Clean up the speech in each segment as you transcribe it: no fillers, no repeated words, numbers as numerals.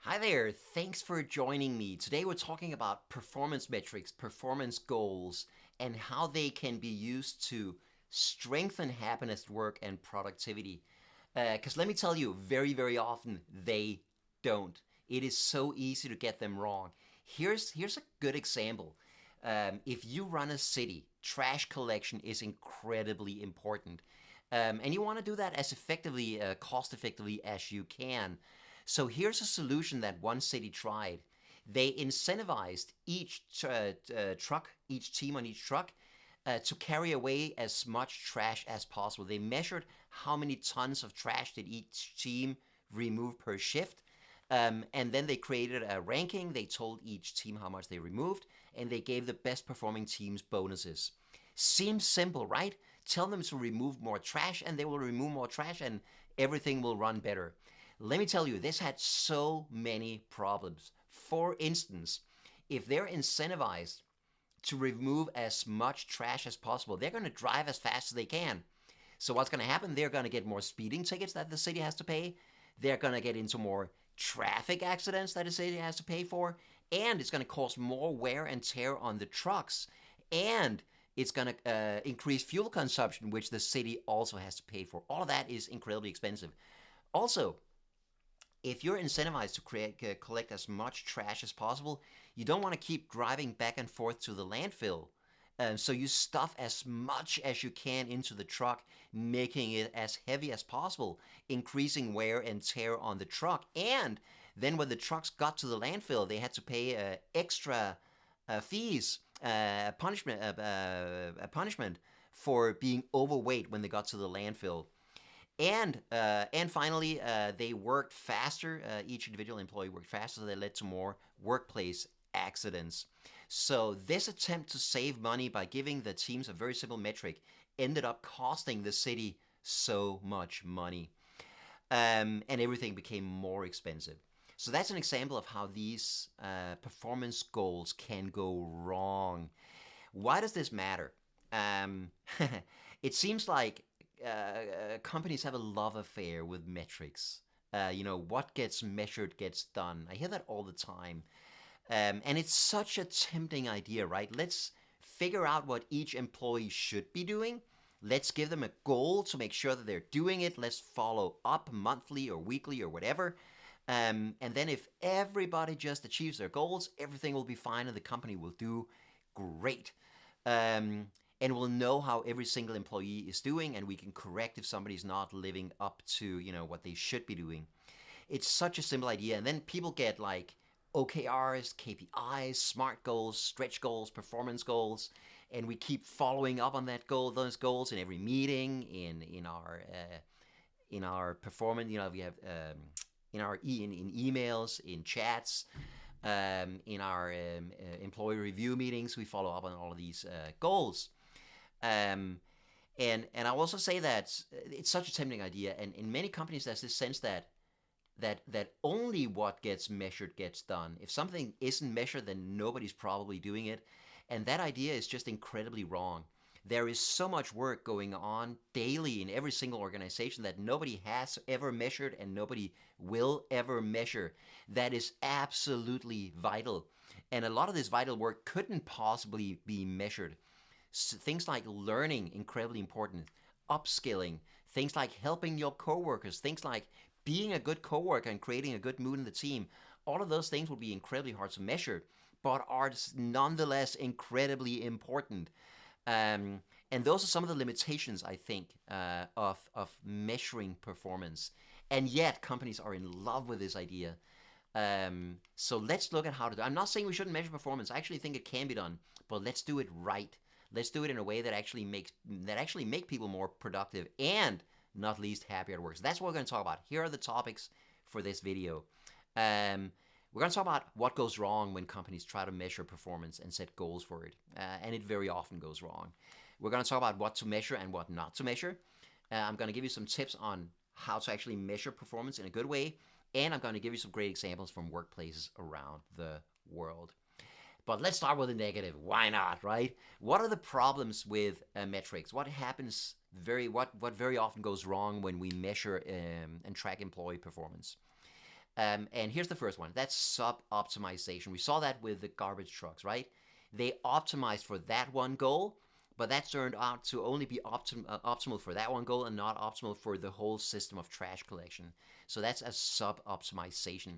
Hi there, thanks for joining me. Today we're talking about performance metrics, performance goals, and how they can be used to strengthen happiness at work and productivity. Because let me tell you, very often they don't. It is so easy to get them wrong. Here's a good example. If you run a city, trash collection is incredibly important. And you want to do that as effectively, cost effectively as you can. So here's a solution that one city tried. They incentivized each truck, each team on each truck, to carry away as much trash as possible. They measured how many tons of trash did each team remove per shift. And then they created a ranking. They told each team how much they removed, and they gave the best performing teams bonuses. Seems simple, right? Tell them to remove more trash, and they will remove more trash, and everything will run better. Let me tell you, this had so many problems. For instance, if they're incentivized to remove as much trash as possible, they're going to drive as fast as they can. So what's going to happen? They're going to get more speeding tickets that the city has to pay. They're going to get into more traffic accidents that the city has to pay for. And it's going to cause more wear and tear on the trucks. And it's going to increase fuel consumption, which the city also has to pay for. All of that is incredibly expensive. Also, if you're incentivized to collect as much trash as possible, you don't want to keep driving back and forth to the landfill. So you stuff as much as you can into the truck, making it as heavy as possible, increasing wear and tear on the truck. And then when the trucks got to the landfill, they had to pay extra fees, a punishment for being overweight when they got to the landfill. And finally, they worked faster. Each individual employee worked faster, so that led to more workplace accidents. So this attempt to save money by giving the teams a very simple metric ended up costing the city so much money, and everything became more expensive. So that's an example of how these performance goals can go wrong. Why does this matter? Um, it seems like companies have a love affair with metrics. What gets measured gets done. I hear that all the time. And it's such a tempting idea, right? Let's figure out what each employee should be doing. Let's give them a goal to make sure that they're doing it. Let's follow up monthly or weekly or whatever. And then if everybody just achieves their goals, everything will be fine and the company will do great. And we'll know how every single employee is doing, and we can correct if somebody's not living up to what they should be doing. It's such a simple idea, and then people get like OKRs, KPIs, SMART goals, stretch goals, performance goals, and we keep following up on those goals in every meeting, in our performance. We have in emails, in chats, in our employee review meetings. We follow up on all of these goals. Um, and I'll also say that it's such a tempting idea, and in many companies there's this sense that only what gets measured gets done. If something isn't measured, then nobody's probably doing it, and that idea is just incredibly wrong. There is so much work going on daily in every single organization that nobody has ever measured and nobody will ever measure. That is absolutely vital. And a lot of this vital work couldn't possibly be measured. Things like learning, incredibly important, upskilling, things like helping your coworkers, things like being a good coworker and creating a good mood in the team. All of those things will be incredibly hard to measure, but are nonetheless incredibly important. And those are some of the limitations, I think, of measuring performance. And yet, companies are in love with this idea. So let's look at how to do it. I'm not saying we shouldn't measure performance. I actually think it can be done, but let's do it right. Let's do it in a way that actually make people more productive and not least happy at work. So that's what we're going to talk about. Here are the topics for this video. We're going to talk about what goes wrong when companies try to measure performance and set goals for it. And it very often goes wrong. We're going to talk about what to measure and what not to measure. I'm going to give you some tips on how to actually measure performance in a good way. And I'm going to give you some great examples from workplaces around the world. But let's start with the negative. Why not, right? What are the problems with metrics? What happens what very often goes wrong when we measure and track employee performance? And here's the first one. That's sub-optimization. We saw that with the garbage trucks, right? They optimized for that one goal, but that turned out to only be optimal for that one goal and not optimal for the whole system of trash collection. So that's a sub-optimization.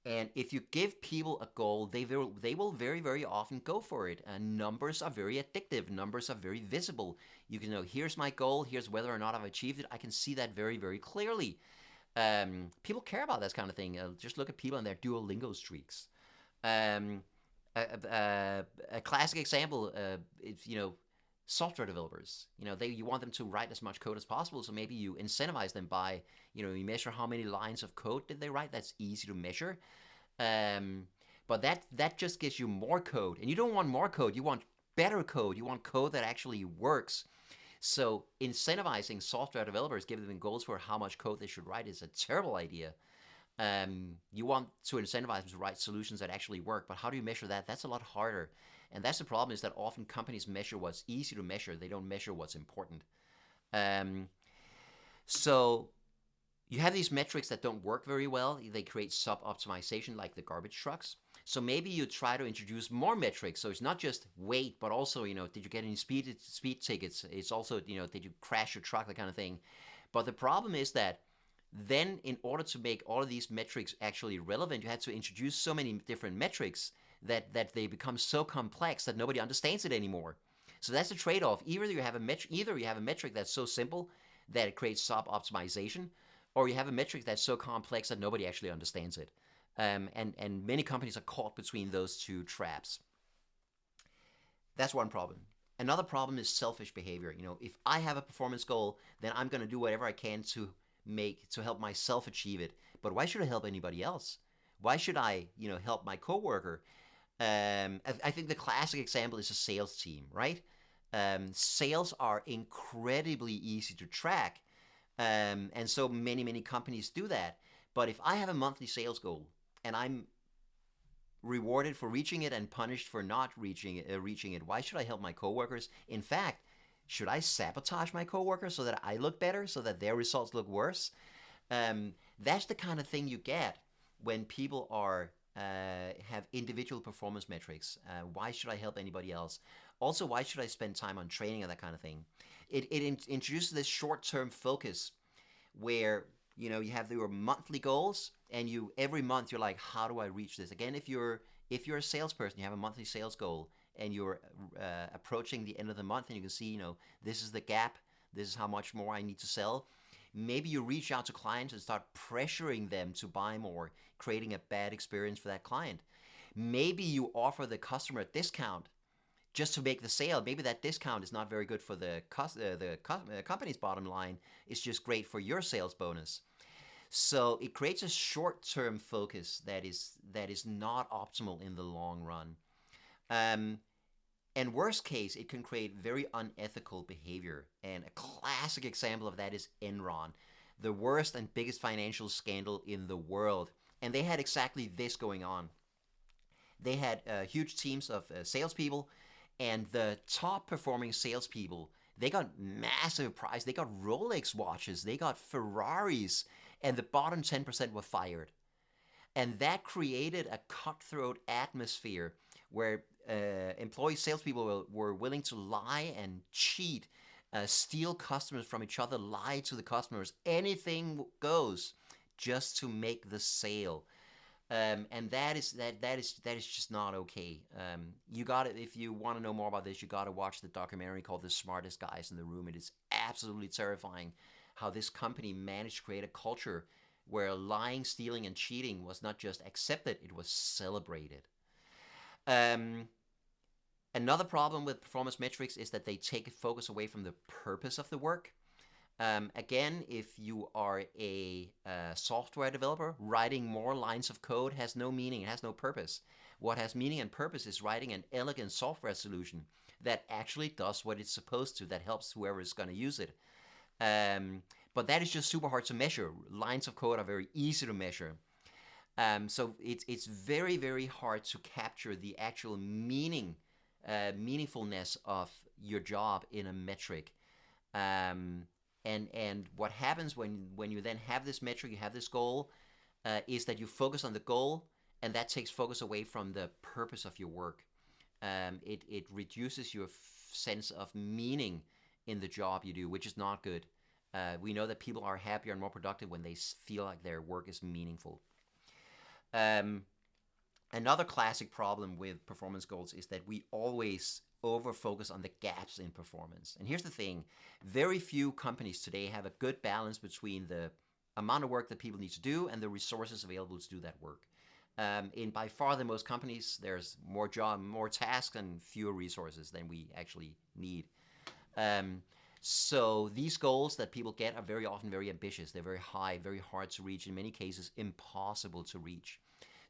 And if you give people a goal, they will very, very often go for it. And numbers are very addictive. Numbers are very visible. You can know, here's my goal. Here's whether or not I've achieved it. I can see that very, very clearly. People care about this kind of thing. Just look at people and their Duolingo streaks. Um, a classic example is, software developers. You want them to write as much code as possible, so maybe you incentivize them by, you measure how many lines of code did they write. That's easy to measure. But that just gives you more code, and you don't want more code. You want better code. You want code that actually works. So incentivizing software developers, giving them goals for how much code they should write, is a terrible idea. You want to incentivize them to write solutions that actually work, but how do you measure that? That's a lot harder. And that's the problem, is that often companies measure what's easy to measure. They don't measure what's important. So you have these metrics that don't work very well. They create sub-optimization, like the garbage trucks. So maybe you try to introduce more metrics. So it's not just weight, but also, did you get any speed tickets? It's also, did you crash your truck, that kind of thing. But the problem is that then, in order to make all of these metrics actually relevant, you had to introduce so many different metrics that they become so complex that nobody understands it anymore. So that's the trade-off. Either you have a metric that's so simple that it creates sub-optimization, or you have a metric that's so complex that nobody actually understands it. And many companies are caught between those two traps. That's one problem. Another problem is selfish behavior. If I have a performance goal, then I'm going to do whatever I can to help myself achieve it. But why should I help anybody else? Why should I, help my coworker? I think the classic example is a sales team, right? Sales are incredibly easy to track, and so many companies do that. But if I have a monthly sales goal and I'm rewarded for reaching it and punished for not reaching it, why should I help my coworkers? In fact, should I sabotage my coworkers so that I look better, so that their results look worse? That's the kind of thing you get when people have individual performance metrics. Why should I help anybody else? Also, why should I spend time on training and that kind of thing? It introduces this short-term focus where you have your monthly goals, and every month you're like, how do I reach this? Again, if you're a salesperson, you have a monthly sales goal, and you're approaching the end of the month, and you can see, this is the gap, this is how much more I need to sell. Maybe you reach out to clients and start pressuring them to buy more, creating a bad experience for that client. Maybe you offer the customer a discount just to make the sale. Maybe that discount is not very good for the company's bottom line. It's just great for your sales bonus. So it creates a short-term focus that is not optimal in the long run. And worst case, it can create very unethical behavior. And a classic example of that is Enron, the worst and biggest financial scandal in the world. And they had exactly this going on. They had huge teams of salespeople, and the top performing salespeople, they got massive prizes. They got Rolex watches, they got Ferraris, and the bottom 10% were fired. And that created a cutthroat atmosphere where salespeople were willing to lie and cheat, steal customers from each other, lie to the customers. Anything goes just to make the sale. And that is just not okay. If you want to know more about this, you got to watch the documentary called The Smartest Guys in the Room. It is absolutely terrifying how this company managed to create a culture where lying, stealing, and cheating was not just accepted, it was celebrated. Another problem with performance metrics is that they take focus away from the purpose of the work. Again, if you are a software developer, writing more lines of code has no meaning, it has no purpose. What has meaning and purpose is writing an elegant software solution that actually does what it's supposed to, that helps whoever is going to use it. But that is just super hard to measure. Lines of code are very easy to measure. So it's very, very hard to capture the actual meaningfulness of your job in a metric. And what happens when you then have this metric, you have this goal, is that you focus on the goal, and that takes focus away from the purpose of your work. It reduces your sense of meaning in the job you do, which is not good. We know that people are happier and more productive when they feel like their work is meaningful. Um, Another classic problem with performance goals is that we always over focus on the gaps in performance. And here's the thing, very few companies today have a good balance between the amount of work that people need to do and the resources available to do that work. In by far the most companies, there's more tasks, and fewer resources than we actually need. Um, so these goals that people get are very often very ambitious. They're very high, very hard to reach, in many cases impossible to reach.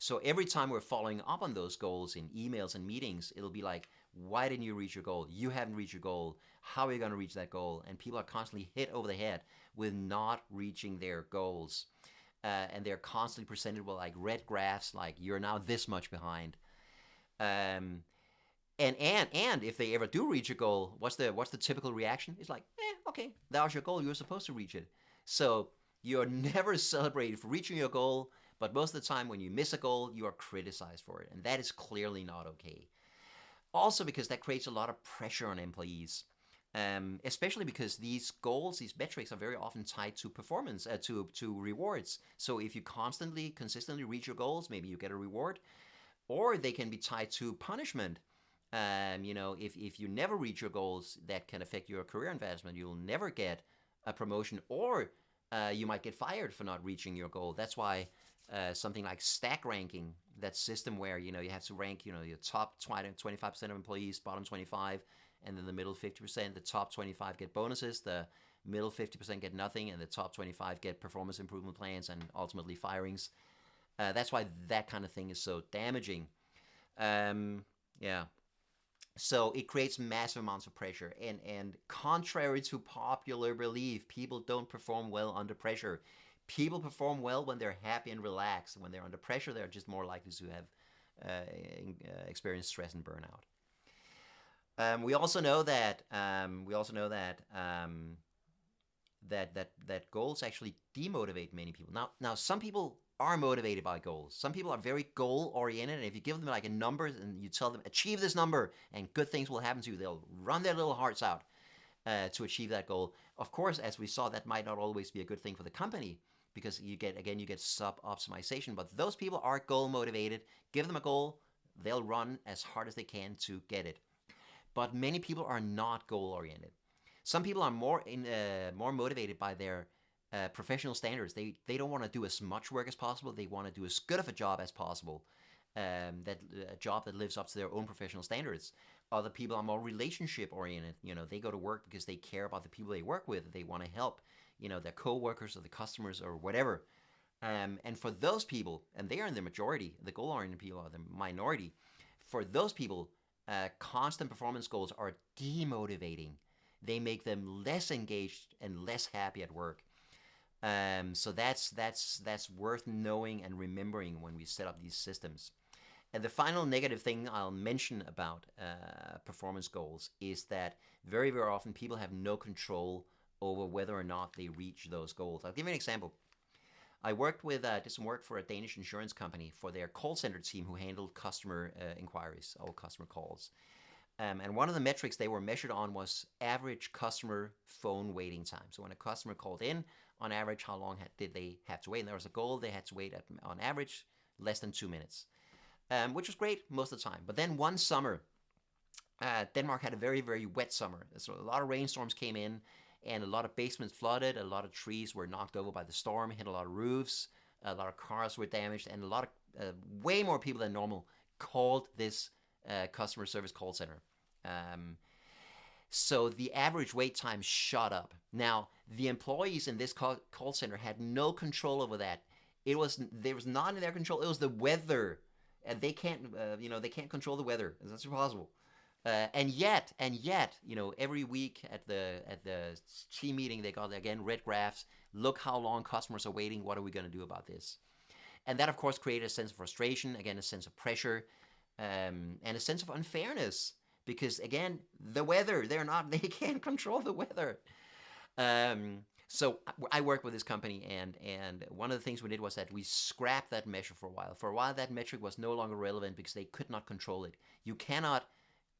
So every time we're following up on those goals in emails and meetings, it'll be like, why didn't you reach your goal? You haven't reached your goal. How are you going to reach that goal? And people are constantly hit over the head with not reaching their goals. And they're constantly presented with like red graphs, like you're now this much behind. Um, and if they ever do reach a goal, what's the typical reaction? It's like, okay, that was your goal. You were supposed to reach it. So you're never celebrated for reaching your goal, but most of the time when you miss a goal, you are criticized for it, and that is clearly not okay. Also, because that creates a lot of pressure on employees, especially because these goals, these metrics, are very often tied to performance, to rewards. So if you consistently reach your goals, maybe you get a reward, or they can be tied to punishment. If you never reach your goals, that can affect your career advancement. You'll never get a promotion, or you might get fired for not reaching your goal. That's why something like stack ranking, that system where you have to rank your top 25% of employees, bottom 25, and then the middle 50%. The top 25 get bonuses, the middle 50% get nothing, and the top 25 get performance improvement plans and ultimately firings. That's why that kind of thing is so damaging. Yeah. So it creates massive amounts of pressure. And contrary to popular belief, people don't perform well under pressure. People perform well when they're happy and relaxed. When they're under pressure, they're just more likely to have experienced stress and burnout. We also know that that goals actually demotivate many people. Now some people are motivated by goals. Some people are very goal oriented, and if you give them like a number and you tell them achieve this number and good things will happen to you, they'll run their little hearts out to achieve that goal. Of course, as we saw, that might not always be a good thing for the company, because you get sub optimization. But those people are goal motivated. Give them a goal, they'll run as hard as they can to get it. But many people are not goal oriented. Some people are more motivated by their professional standards. They don't want to do as much work as possible. They want to do as good of a job as possible. That a job that lives up to their own professional standards. Other people are more relationship oriented. They go to work because they care about the people they work with. They want to help, their co-workers or the customers or whatever. And for those people, and they are in the majority, the goal-oriented people are the minority. For those people, constant performance goals are demotivating. They make them less engaged and less happy at work. So that's worth knowing and remembering when we set up these systems. And the final negative thing I'll mention about performance goals is that very, very often people have no control over whether or not they reach those goals. I'll give you an example. I did some work for a Danish insurance company for their call center team who handled customer inquiries, all customer calls. And one of the metrics they were measured on was average customer phone waiting time. So when a customer called in, on average, how long did they have to wait? And there was a goal they had to wait on average less than 2 minutes, which was great most of the time. But then one summer, Denmark had a very, very wet summer. So a lot of rainstorms came in, and a lot of basements flooded. A lot of trees were knocked over by the storm, hit a lot of roofs. A lot of cars were damaged, and a lot of way more people than normal called this customer service call center. So the average wait time shot up. Now, the employees in this call center had no control over that. There was not in their control. It was the weather, and they can't control the weather. That's impossible. And yet, every week at the team meeting, they got again red graphs. Look how long customers are waiting. What are we going to do about this? And that, of course, created a sense of frustration, again, a sense of pressure, and a sense of unfairness. Because again, the weather, they can't control the weather. So I worked with this company, and one of the things we did was that we scrapped that measure for a while. For a while, that metric was no longer relevant because they could not control it. You cannot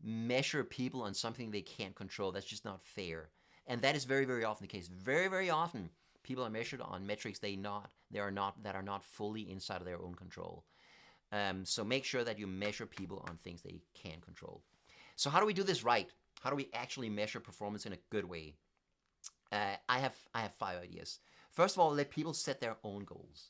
measure people on something they can't control. That's just not fair. And that is very, very often the case. Very, very often, people are measured on metrics that are not fully inside of their own control. So make sure that you measure people on things they can control. So how do we do this right? How do we actually measure performance in a good way? I have 5 ideas. First of all, let people set their own goals.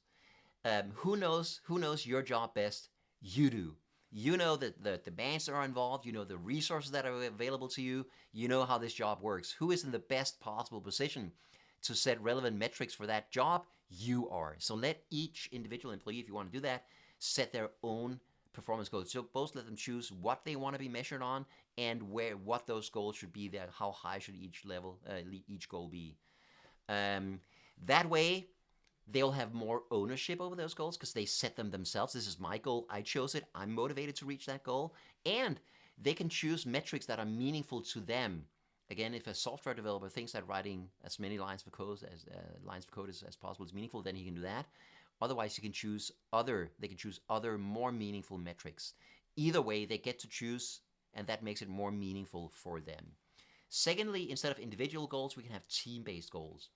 Who knows your job best? You do. You know the demands that are involved. You know the resources that are available to you. You know how this job works. Who is in the best possible position to set relevant metrics for that job? You are. So let each individual employee, if you want to do that, set their own performance goals. So both let them choose what they want to be measured on and what those goals should be. That how high should each goal be. That way, they'll have more ownership over those goals because they set them themselves. This is my goal. I chose it. I'm motivated to reach that goal. And they can choose metrics that are meaningful to them. Again, if a software developer thinks that writing as many lines of code as possible is meaningful, then he can do that. Otherwise, they can choose other more meaningful metrics. Either way, they get to choose, and that makes it more meaningful for them. Secondly, instead of individual goals, we can have team-based goals.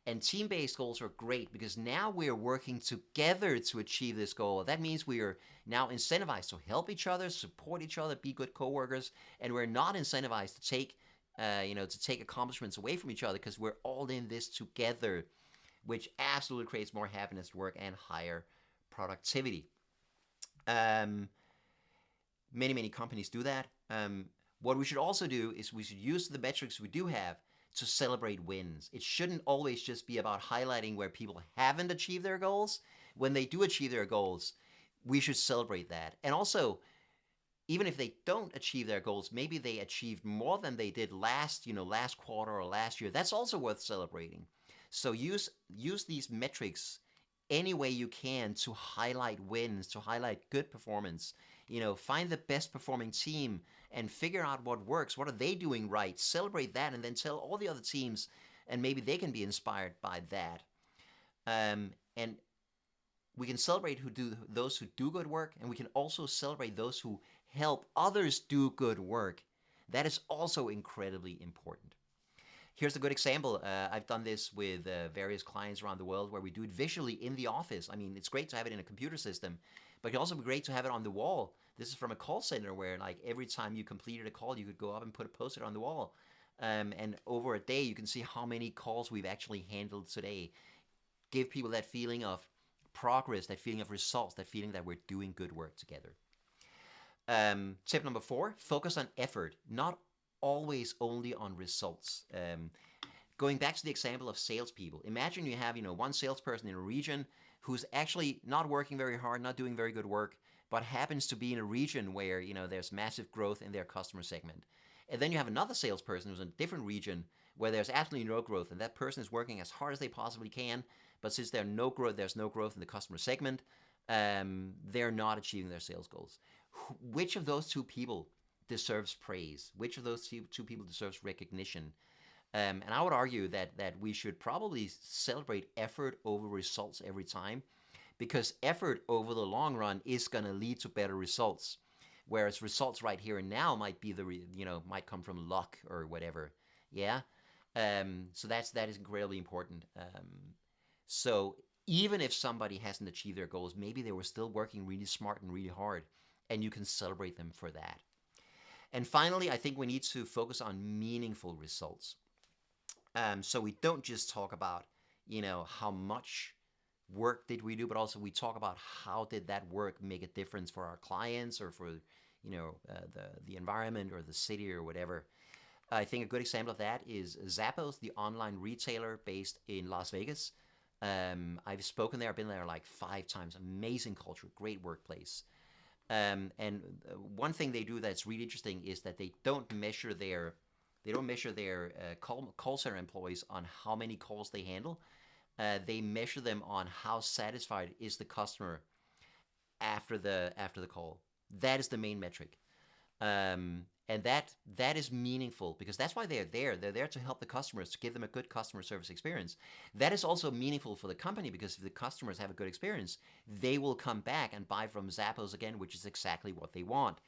And team-based goals are great because now we're working together to achieve this goal. That means we are now incentivized to help each other, support each other, be good coworkers, and we're not incentivized to take accomplishments away from each other because we're all in this together, which absolutely creates more happiness at work and higher productivity. Many companies do that. What we should also do is we should use the metrics we do have to celebrate wins. It shouldn't always just be about highlighting where people haven't achieved their goals. When they do achieve their goals, we should celebrate that. And also, even if they don't achieve their goals, maybe they achieved more than they did last quarter or last year. That's also worth celebrating. So use these metrics any way you can to highlight wins, to highlight good performance. Find the best performing team and figure out what works. What are they doing right? Celebrate that, and then tell all the other teams, and maybe they can be inspired by that. And we can celebrate those who do good work, and we can also celebrate those who help others do good work. That is also incredibly important. Here's a good example. I've done this with various clients around the world where we do it visually in the office. I mean, it's great to have it in a computer system, but it can also be great to have it on the wall. This is from a call center where, like, every time you completed a call, you could go up and put a post-it on the wall. And over a day, you can see how many calls we've actually handled today. Give people that feeling of progress, that feeling of results, that feeling that we're doing good work together. Tip number 4, focus on effort, not always only on results. Going back to the example of salespeople, imagine you have one salesperson in a region who's actually not working very hard, not doing very good work, but happens to be in a region where there's massive growth in their customer segment. And then you have another salesperson who's in a different region where there's absolutely no growth, and that person is working as hard as they possibly can, but since there's no growth in the customer segment, they're not achieving their sales goals. Which of those two people deserves praise? Which of those two people deserves recognition? And I would argue that we should probably celebrate effort over results every time, because effort over the long run is going to lead to better results, whereas results right here and now might come from luck or whatever. Yeah. So that is incredibly important. So even if somebody hasn't achieved their goals, maybe they were still working really smart and really hard, and you can celebrate them for that. And finally, I think we need to focus on meaningful results. So we don't just talk about, how much work did we do, but also we talk about how did that work make a difference for our clients or for, the environment or the city or whatever. I think a good example of that is Zappos, the online retailer based in Las Vegas. I've spoken there. I've been there like 5 times. Amazing culture, great workplace. And one thing they do that's really interesting is that they don't measure their call center employees on how many calls they handle. They measure them on how satisfied is the customer after the call. That is the main metric. And And that is meaningful because that's why they're there. They're there to help the customers, to give them a good customer service experience. That is also meaningful for the company because if the customers have a good experience, they will come back and buy from Zappos again, which is exactly what they want.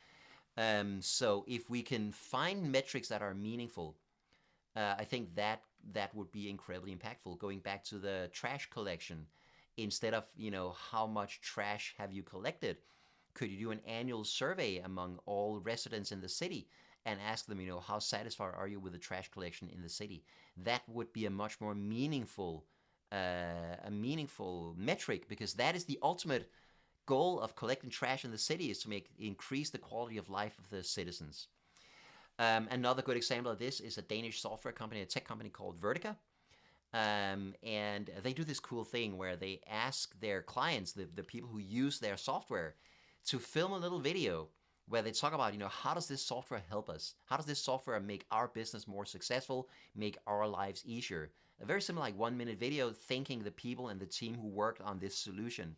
So if we can find metrics that are meaningful, I think that would be incredibly impactful. Going back to the trash collection, instead of how much trash have you collected, could you do an annual survey among all residents in the city and ask them, how satisfied are you with the trash collection in the city? That would be a much more meaningful metric because that is the ultimate goal of collecting trash in the city is to increase the quality of life of the citizens. Another good example of this is a Danish software company, a tech company called Vertica. And they do this cool thing where they ask their clients, the people who use their software, to film a little video where they talk about, how does this software help us? How does this software make our business more successful, make our lives easier? A very similar, like 1-minute video thanking the people and the team who worked on this solution.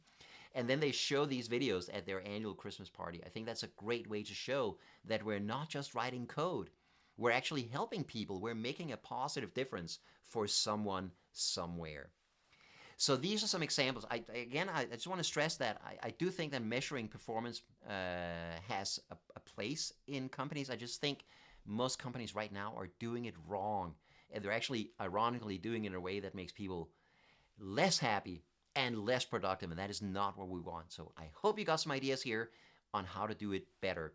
And then they show these videos at their annual Christmas party. I think that's a great way to show that we're not just writing code. We're actually helping people. We're making a positive difference for someone somewhere. So these are some examples. I just want to stress that I do think that measuring performance has a place in companies. I just think most companies right now are doing it wrong. And they're actually, ironically, doing it in a way that makes people less happy and less productive, and that is not what we want. So I hope you got some ideas here on how to do it better.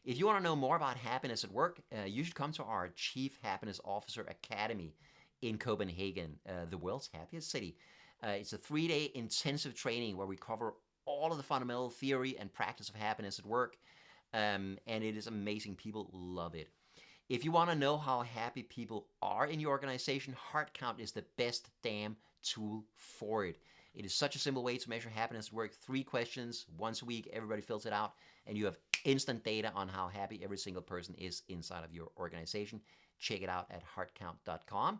If you want to know more about happiness at work, you should come to our Chief Happiness Officer Academy in Copenhagen, the world's happiest city. It's a 3-day intensive training where we cover all of the fundamental theory and practice of happiness at work, and it is amazing. People love it. If you want to know how happy people are in your organization, Heart Count is the best damn tool for it. It is such a simple way to measure happiness at work. 3 questions once a week. Everybody fills it out, and you have instant data on how happy every single person is inside of your organization. Check it out at heartcount.com.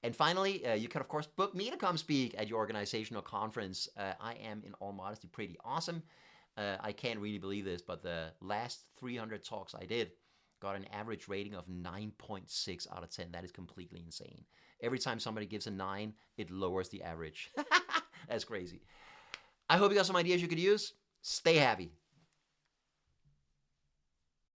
And finally, you can, of course, book me to come speak at your organizational conference. I am, in all modesty, pretty awesome. I can't really believe this, but the last 300 talks I did got an average rating of 9.6 out of 10. That is completely insane. Every time somebody gives a 9, it lowers the average. That's crazy. I hope you got some ideas you could use. Stay happy.